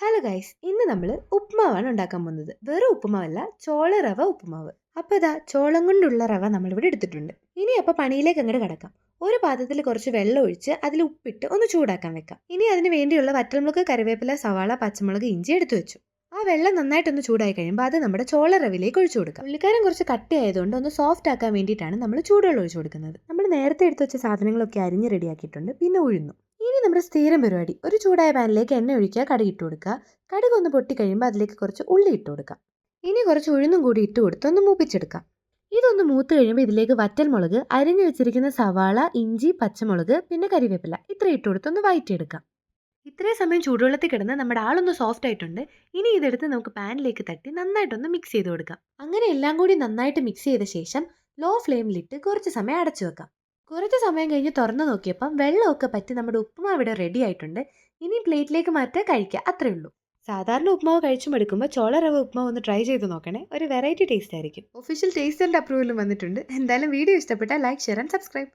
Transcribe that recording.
Hello guys, ഇന്ന് നമ്മൾ ഉപ്മാവാണ് ഉണ്ടാക്കാൻ പോകുന്നത്. വെറും ഉപ്പുമാവല്ല, ചോള റവ ഉപ്പുമാവ്. അപ്പോൾ ഇതാ ചോളം കൊണ്ടുള്ള റവ നമ്മളിവിടെ എടുത്തിട്ടുണ്ട്. ഇനി അപ്പോൾ പണിയിലേക്ക് അങ്ങോട്ട് കിടക്കാം. ഒരു പാത്രത്തിൽ കുറച്ച് വെള്ളം ഒഴിച്ച് അതിൽ ഉപ്പിട്ട് ഒന്ന് ചൂടാക്കാൻ വെക്കാം. ഇനി അതിന് വേണ്ടിയുള്ള വറ്റൽമുളക്, കറിവേപ്പില, സവാള, പച്ചമുളക്, ഇഞ്ചി എടുത്തു വെച്ചു. ആ വെള്ളം നന്നായിട്ടൊന്ന് ചൂടായി കഴിയുമ്പോൾ അത് നമ്മുടെ ചോള റവിലേക്ക് ഒഴിച്ചു കൊടുക്കാം. ഉള്ളിക്കാരം കുറച്ച് കട്ടി ആയതുകൊണ്ട് ഒന്ന് സോഫ്റ്റ് ആക്കാൻ വേണ്ടിയിട്ടാണ് നമ്മൾ ചൂടുവെള്ളം ഒഴിച്ചു കൊടുക്കുന്നത്. നമ്മൾ നേരത്തെ എടുത്തു വെച്ച സാധനങ്ങളൊക്കെ അരിഞ്ഞ് റെഡിയാക്കിയിട്ടുണ്ട്. പിന്നെ ഉഴുന്നു. ഇനി നമ്മുടെ സ്ഥിരം പരിപാടി, ഒരു ചൂടായ പാനിലേക്ക് എണ്ണ ഒഴിക്കുക, കടുക് ഇട്ട് കൊടുക്കുക. കടുക് ഒന്ന് പൊട്ടി കഴിയുമ്പോൾ അതിലേക്ക് കുറച്ച് ഉള്ളി ഇട്ട് കൊടുക്കാം. ഇനി കുറച്ച് ഉഴുന്നും കൂടി ഇട്ട് കൊടുത്ത് ഒന്ന് മൂപ്പിച്ചെടുക്കാം. ഇതൊന്ന് മൂത്ത് കഴിയുമ്പോൾ ഇതിലേക്ക് വറ്റൽമുളക്, അരിഞ്ഞു വെച്ചിരിക്കുന്ന സവാള, ഇഞ്ചി, പച്ചമുളക്, പിന്നെ കരിവേപ്പില ഇത്ര ഇട്ട് കൊടുത്ത് ഒന്ന് വഴറ്റിയെടുക്കാം. ഇത്രയും സമയം ചൂടുവെള്ളത്തിൽ കിടന്ന് നമ്മുടെ ആളൊന്ന് സോഫ്റ്റ് ആയിട്ടുണ്ട്. ഇനി ഇതെടുത്ത് നമുക്ക് പാനിലേക്ക് തട്ടി നന്നായിട്ടൊന്ന് മിക്സ് ചെയ്ത് കൊടുക്കാം. അങ്ങനെ എല്ലാം കൂടി നന്നായിട്ട് മിക്സ് ചെയ്ത ശേഷം ലോ ഫ്ലെയിമിലിട്ട് കുറച്ച് സമയം അടച്ചു വെക്കാം. കുറച്ച് സമയം കഴിഞ്ഞ് തുറന്നു നോക്കിയപ്പം വെള്ളമൊക്കെ പറ്റി നമ്മുടെ ഉപ്പുമാവ് ഇവിടെ റെഡി ആയിട്ടുണ്ട്. ഇനി പ്ലേറ്റിലേക്ക് മാറ്റുക, കഴിക്കുക, അത്രേ ഉള്ളൂ. സാധാരണ ഉപ്പുമാവ് കഴിച്ചും എടുക്കുമ്പോൾ ചോള റവ ഉപ്പുമാവ് ഒന്ന് ട്രൈ ചെയ്ത് നോക്കണേ. ഒരു വെറൈറ്റി ടേസ്റ്റ് ആയിരിക്കും. ഒഫീഷ്യൽ ടേസ്റ്റ് ആൻഡ് അപ്രൂവലും വന്നിട്ടുണ്ട്. എന്തായാലും വീഡിയോ ഇഷ്ടപ്പെട്ടാൽ ലൈക്ക്, ഷെയർ ആൻഡ് സബ്സ്ക്രൈബ്.